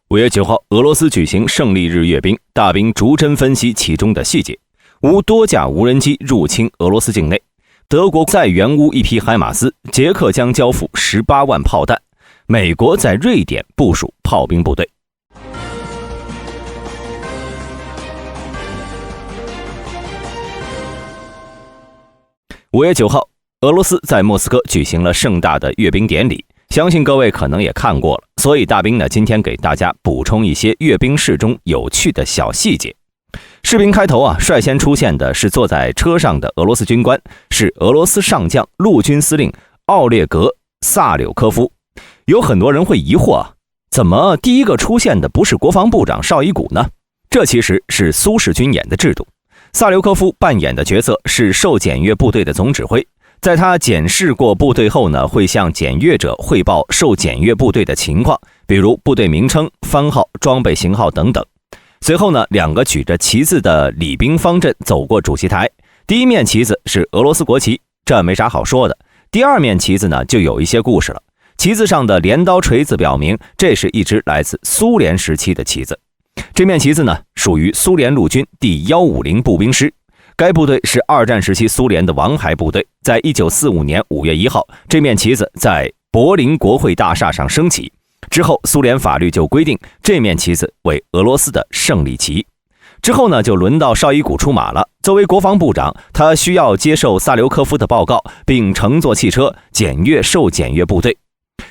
5月9号，俄罗斯举行胜利日阅兵，大兵逐帧分析其中的细节。无多架无人机入侵俄罗斯境内，德国在援乌一批海马斯，捷克将交付18万炮弹，美国在瑞典部署炮兵部队。5月9号，俄罗斯在莫斯科举行了盛大的阅兵典礼，相信各位可能也看过了，所以大兵呢今天给大家补充一些阅兵式中有趣的小细节。视频开头率先出现的是坐在车上的俄罗斯军官，是俄罗斯上将陆军司令奥列格·萨柳科夫。有很多人会疑惑怎么第一个出现的不是国防部长绍伊古呢？这其实是苏式军演的制度。萨柳科夫扮演的角色是受检阅部队的总指挥，在他检视过部队后呢，会向检阅者汇报受检阅部队的情况，比如部队名称、番号、装备型号等等。随后呢，两个举着旗子的礼兵方阵走过主席台，第一面旗子是俄罗斯国旗，这没啥好说的。第二面旗子呢，就有一些故事了。旗子上的镰刀锤子表明，这是一支来自苏联时期的旗子。这面旗子呢，属于苏联陆军第150步兵师。该部队是二战时期苏联的王牌部队。在1945年5月1号，这面旗子在柏林国会大厦上升起。之后，苏联法律就规定这面旗子为俄罗斯的胜利旗。之后呢，就轮到绍伊古出马了。作为国防部长，他需要接受萨留科夫的报告，并乘坐汽车检阅受检阅部队。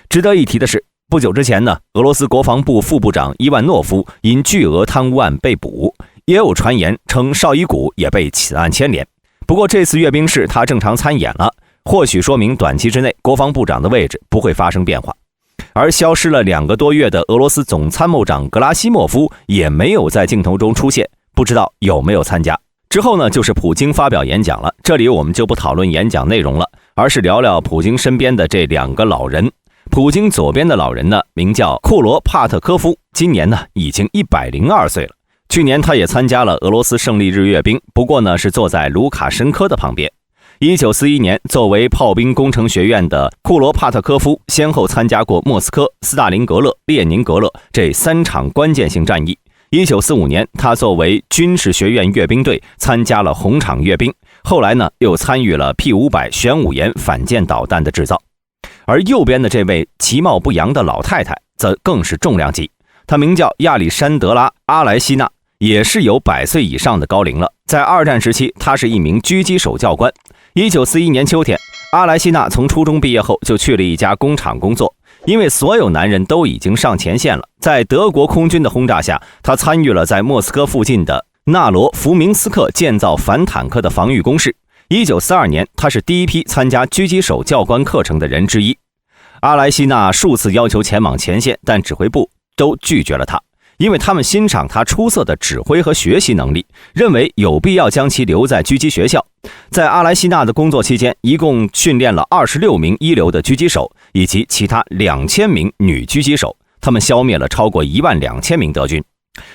值得一提的是，不久之前呢，俄罗斯国防部副部长伊万诺夫因巨额贪污案被捕，也有传言称绍伊古也被此案牵连。不过这次阅兵式他正常参演了，或许说明短期之内国防部长的位置不会发生变化。而消失了2个多月的俄罗斯总参谋长格拉西莫夫也没有在镜头中出现，不知道有没有参加。之后呢，就是普京发表演讲了，这里我们就不讨论演讲内容了，而是聊聊普京身边的这2个老人。普京左边的老人呢，名叫库罗帕特科夫，今年呢已经102岁了。去年他也参加了俄罗斯胜利日阅兵，不过呢是坐在卢卡申科的旁边。1941年，作为炮兵工程学院的库罗帕特科夫，先后参加过莫斯科、斯大林格勒、列宁格勒这3场关键性战役。1945年，他作为军事学院阅兵队参加了红场阅兵，后来呢又参与了 P500 玄武岩反舰导弹的制造。而右边的这位其貌不扬的老太太则更是重量级，她名叫亚历山德拉·阿莱西娜，也是有100岁以上的高龄了。在二战时期，她是一名狙击手教官。1941年秋天，阿莱西娜从初中毕业后就去了一家工厂工作。因为所有男人都已经上前线了，在德国空军的轰炸下，他参与了在莫斯科附近的纳罗弗明斯克建造反坦克的防御工事。1942年，他是第一批参加狙击手教官课程的人之一。阿莱西娜数次要求前往前线，但指挥部都拒绝了他，因为他们欣赏他出色的指挥和学习能力，认为有必要将其留在狙击学校。在阿莱西娜的工作期间，一共训练了26名一流的狙击手，以及其他2000名女狙击手，他们消灭了超过12000名德军。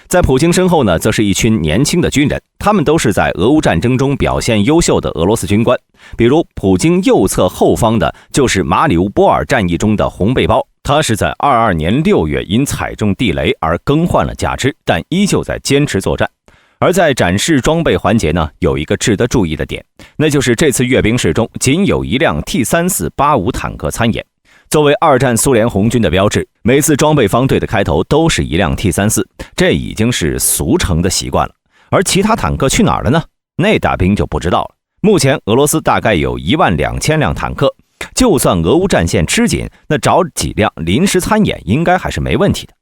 在普京身后呢，则是一群年轻的军人，他们都是在俄乌战争中表现优秀的俄罗斯军官。比如普京右侧后方的就是马里乌波尔战役中的红背包，他是在22年6月因踩中地雷而更换了假肢，但依旧在坚持作战。而在展示装备环节呢，有一个值得注意的点，那就是这次阅兵式中仅有一辆 T3485 坦克参演。作为二战苏联红军的标志，每次装备方队的开头都是一辆 T34， 这已经是俗成的习惯了。而其他坦克去哪儿了呢？那大兵就不知道了。目前俄罗斯大概有12000辆坦克，就算俄乌战线吃紧，那找几辆临时参演应该还是没问题的。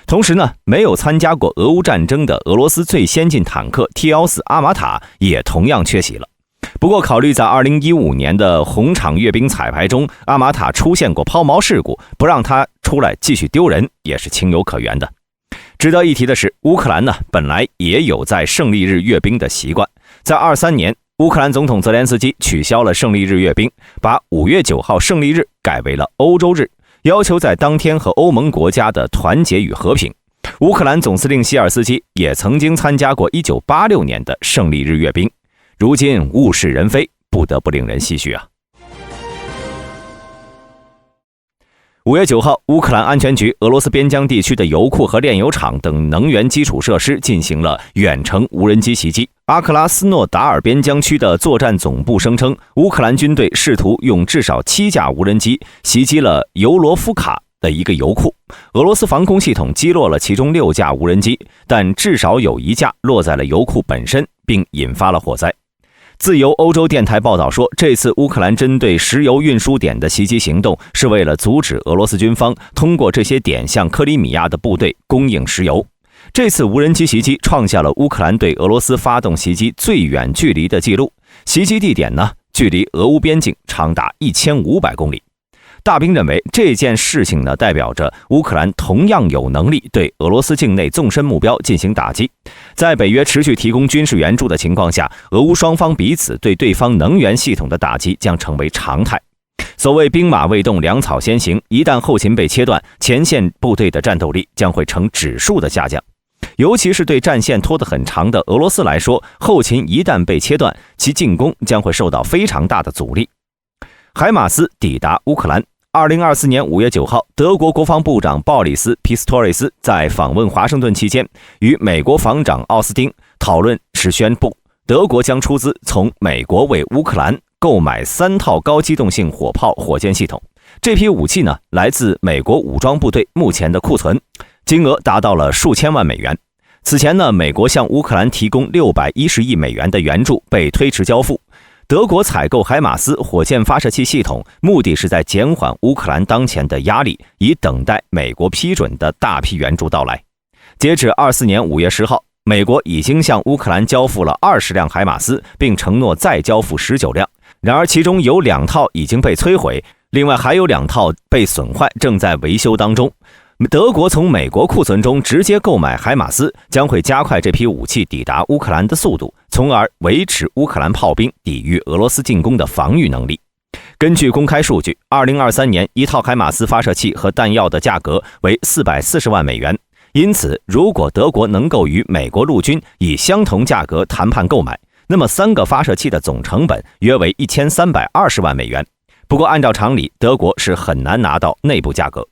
同时呢，没有参加过俄乌战争的俄罗斯最先进坦克 T14阿玛塔也同样缺席了。不过考虑在2015年的红场阅兵彩排中，阿玛塔出现过抛锚事故，不让他出来继续丢人也是情有可原的。值得一提的是，乌克兰呢本来也有在胜利日阅兵的习惯。在23年，乌克兰总统泽连斯基取消了胜利日阅兵，把5月9号胜利日改为了欧洲日，要求在当天和欧盟国家的团结与和平。乌克兰总司令希尔斯基也曾经参加过1986年的胜利日阅兵。如今物是人非，不得不令人唏嘘啊。5月9号，乌克兰安全局俄罗斯边疆地区的油库和炼油厂等能源基础设施进行了远程无人机袭击。阿克拉斯诺达尔边疆区的作战总部声称，乌克兰军队试图用至少7架无人机袭击了尤罗夫卡的一个油库，俄罗斯防空系统击落了其中6架无人机，但至少有1架落在了油库本身，并引发了火灾。自由欧洲电台报道说，这次乌克兰针对石油运输点的袭击行动是为了阻止俄罗斯军方通过这些点向克里米亚的部队供应石油。这次无人机袭击创下了乌克兰对俄罗斯发动袭击最远距离的记录，袭击地点呢，距离俄乌边境长达1500公里。大兵认为这件事情呢，代表着乌克兰同样有能力对俄罗斯境内纵深目标进行打击。在北约持续提供军事援助的情况下，俄乌双方彼此对对方能源系统的打击将成为常态。所谓兵马未动，粮草先行，一旦后勤被切断，前线部队的战斗力将会呈指数的下降。尤其是对战线拖得很长的俄罗斯来说，后勤一旦被切断，其进攻将会受到非常大的阻力。海马斯抵达乌克兰。2024年5月9号，德国国防部长鲍里斯·皮斯托瑞斯在访问华盛顿期间，与美国防长奥斯汀讨论时宣布，德国将出资从美国为乌克兰购买3套高机动性火炮火箭系统。这批武器呢，来自美国武装部队目前的库存，金额达到了数千万美元。此前呢，美国向乌克兰提供610亿美元的援助被推迟交付。德国采购海马斯火箭发射器系统，目的是在减缓乌克兰当前的压力，以等待美国批准的大批援助到来。截止24年5月10号，美国已经向乌克兰交付了20辆海马斯，并承诺再交付19辆。然而，其中有2套已经被摧毁，另外还有2套被损坏，正在维修当中。德国从美国库存中直接购买海马斯，将会加快这批武器抵达乌克兰的速度，从而维持乌克兰炮兵抵御俄罗斯进攻的防御能力。根据公开数据，2023年一套海马斯发射器和弹药的价格为440万美元。因此，如果德国能够与美国陆军以相同价格谈判购买，那么3个发射器的总成本约为1320万美元。不过，按照常理，德国是很难拿到内部价格。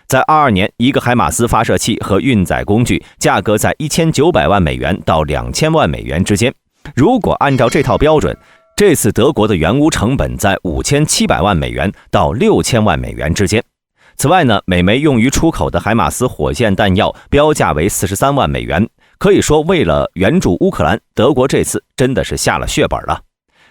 在22年，一个海马斯发射器和运载工具价格在1900万美元到2000万美元之间。如果按照这套标准，这次德国的援乌成本在5700万美元到6000万美元之间。此外呢，美媒用于出口的海马斯火箭弹药标价为43万美元。可以说，为了援助乌克兰，德国这次真的是下了血本了。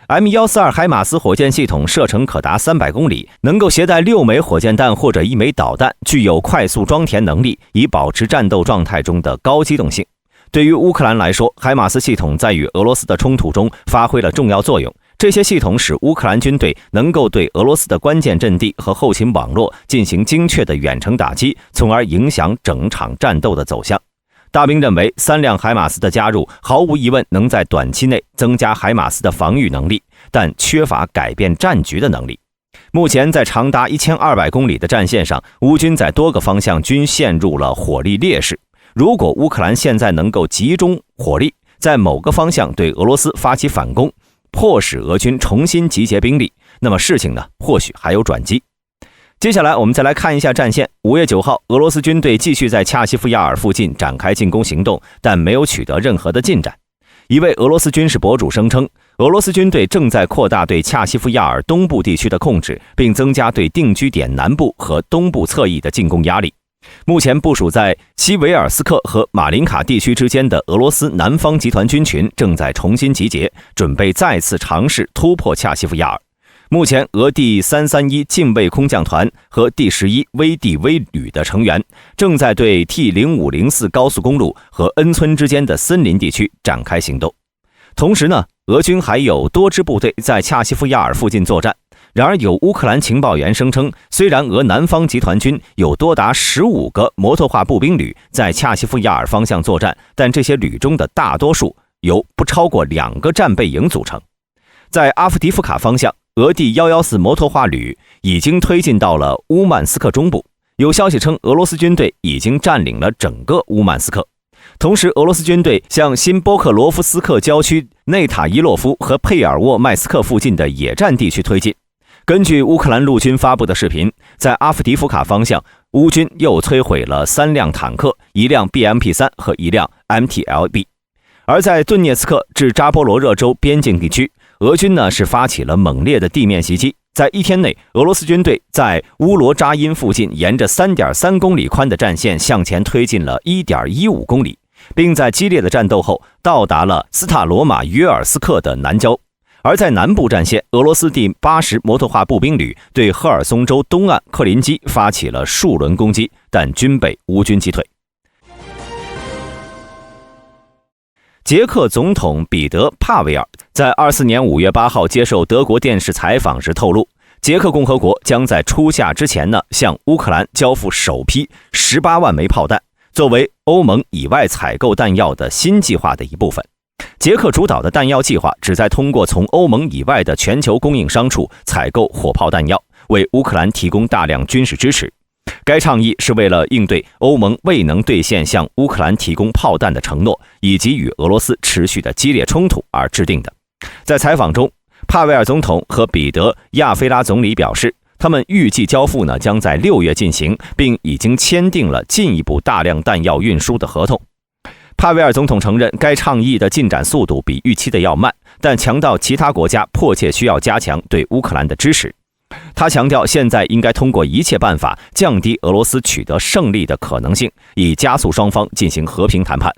M142海马斯火箭系统射程可达300公里，能够携带6枚火箭弹或者1枚导弹，具有快速装填能力，以保持战斗状态中的高机动性。对于乌克兰来说，海马斯系统在与俄罗斯的冲突中发挥了重要作用。这些系统使乌克兰军队能够对俄罗斯的关键阵地和后勤网络进行精确的远程打击，从而影响整场战斗的走向。大兵认为，3辆海马斯的加入毫无疑问能在短期内增加海马斯的防御能力，但缺乏改变战局的能力。目前在长达1200公里的战线上，乌军在多个方向均陷入了火力劣势。如果乌克兰现在能够集中火力，在某个方向对俄罗斯发起反攻，迫使俄军重新集结兵力，那么事情呢，或许还有转机。接下来我们再来看一下战线。5月9号，俄罗斯军队继续在恰西夫亚尔附近展开进攻行动，但没有取得任何的进展。一位俄罗斯军事博主声称，俄罗斯军队正在扩大对恰西夫亚尔东部地区的控制，并增加对定居点南部和东部侧翼的进攻压力。目前部署在西维尔斯克和马林卡地区之间的俄罗斯南方集团军群正在重新集结，准备再次尝试突破恰西夫亚尔。目前，俄第331近卫空降团和第11危地危旅的成员正在对 T0504 高速公路和恩村之间的森林地区展开行动。同时呢，俄军还有多支部队在恰西夫亚尔附近作战。然而，有乌克兰情报员声称，虽然俄南方集团军有多达15个摩托化步兵旅在恰西夫亚尔方向作战，但这些旅中的大多数由不超过2个战备营组成。在阿夫迪夫卡方向，俄第114摩托化旅已经推进到了乌曼斯克中部。有消息称，俄罗斯军队已经占领了整个乌曼斯克。同时，俄罗斯军队向新波克罗夫斯克郊区内塔伊洛夫和佩尔沃麦斯克附近的野战地区推进。根据乌克兰陆军发布的视频，在阿夫迪夫卡方向，乌军又摧毁了3辆坦克、1辆 BMP-3 和1辆 MTLB。而在顿涅茨克至扎波罗热州边境地区，俄军是发起了猛烈的地面袭击。在1天内，俄罗斯军队在乌罗扎因附近沿着 3.3 公里宽的战线向前推进了 1.15 公里，并在激烈的战斗后到达了斯塔罗马约尔斯克的南郊。而在南部战线，俄罗斯第80摩托化步兵旅对赫尔松州东岸克林基发起了数轮攻击，但均被乌军击退。捷克总统彼得·帕维尔在24年5月8号接受德国电视采访时透露，捷克共和国将在初夏之前向乌克兰交付首批18万枚炮弹，作为欧盟以外采购弹药的新计划的一部分。捷克主导的弹药计划旨在通过从欧盟以外的全球供应商处采购火炮弹药，为乌克兰提供大量军事支持。该倡议是为了应对欧盟未能兑现向乌克兰提供炮弹的承诺，以及与俄罗斯持续的激烈冲突而制定的。在采访中，帕维尔总统和彼得·亚非拉总理表示，他们预计交付将在6月进行，并已经签订了进一步大量弹药运输的合同。帕维尔总统承认该倡议的进展速度比预期的要慢，但强调其他国家迫切需要加强对乌克兰的支持。他强调，现在应该通过一切办法降低俄罗斯取得胜利的可能性，以加速双方进行和平谈判。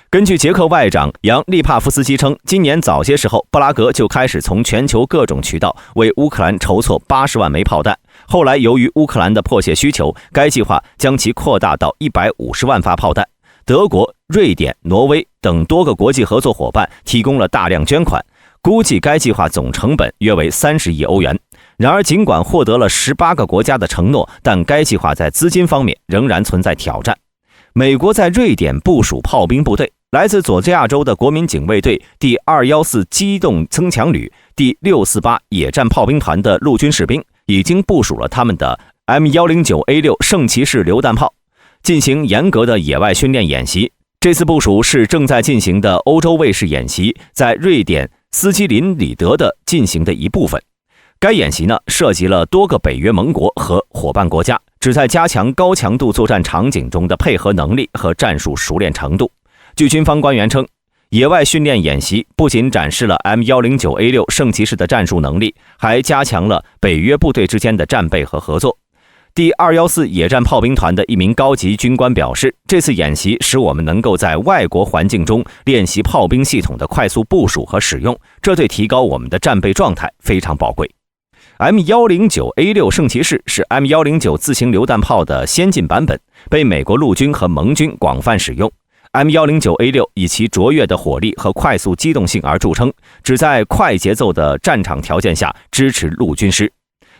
根据捷克外长扬利帕夫斯基称，今年早些时候，布拉格就开始从全球各种渠道为乌克兰筹措80万枚炮弹。后来，由于乌克兰的迫切需求，该计划将其扩大到150万发炮弹。德国、瑞典、挪威等多个国际合作伙伴提供了大量捐款，估计该计划总成本约为30亿欧元。然而，尽管获得了18个国家的承诺，但该计划在资金方面仍然存在挑战。美国在瑞典部署炮兵部队，来自佐治亚州的国民警卫队第214机动增强旅、第648野战炮兵团的陆军士兵已经部署了他们的 M109A6 圣骑士榴弹炮，进行严格的野外训练演习。这次部署是正在进行的欧洲卫士演习在瑞典斯基林里德的进行的一部分。该演习涉及了多个北约盟国和伙伴国家，旨在加强高强度作战场景中的配合能力和战术熟练程度。据军方官员称，野外训练演习不仅展示了 M109A6 圣骑士的战术能力，还加强了北约部队之间的战备和合作。第214野战炮兵团的一名高级军官表示，这次演习使我们能够在外国环境中练习炮兵系统的快速部署和使用，这对提高我们的战备状态非常宝贵。M109A6 圣骑士是 M109 自行榴弹炮的先进版本，被美国陆军和盟军广泛使用。M109A6 以其卓越的火力和快速机动性而著称，只在快节奏的战场条件下支持陆军师。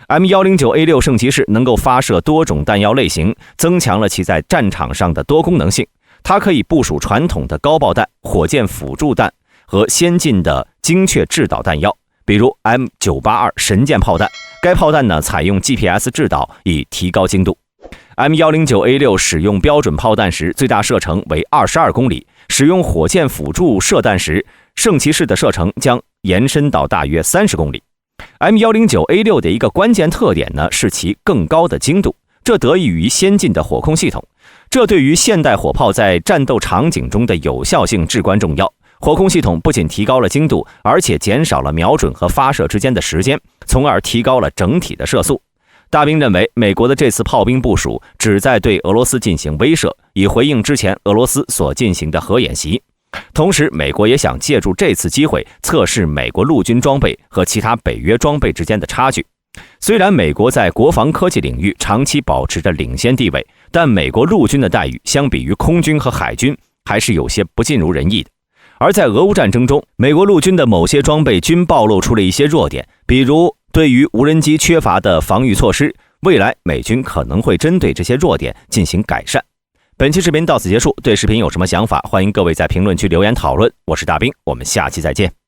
M109A6 圣骑士能够发射多种弹药类型，增强了其在战场上的多功能性。它可以部署传统的高爆弹、火箭辅助弹和先进的精确制导弹药，比如 M982 神箭炮弹。该炮弹采用 GPS 制导，以提高精度。M109A6 使用标准炮弹时，最大射程为22公里；使用火箭辅助射弹时，圣骑士的射程将延伸到大约30公里。M109A6 的一个关键特点是其更高的精度，这得益于先进的火控系统。这对于现代火炮在战斗场景中的有效性至关重要。火控系统不仅提高了精度，而且减少了瞄准和发射之间的时间，从而提高了整体的射速。大兵认为，美国的这次炮兵部署旨在对俄罗斯进行威慑，以回应之前俄罗斯所进行的核演习。同时，美国也想借助这次机会测试美国陆军装备和其他北约装备之间的差距。虽然美国在国防科技领域长期保持着领先地位，但美国陆军的待遇相比于空军和海军还是有些不尽如人意的。而在俄乌战争中，美国陆军的某些装备均暴露出了一些弱点，比如对于无人机缺乏的防御措施，未来美军可能会针对这些弱点进行改善。本期视频到此结束，对视频有什么想法，欢迎各位在评论区留言讨论。我是大兵，我们下期再见。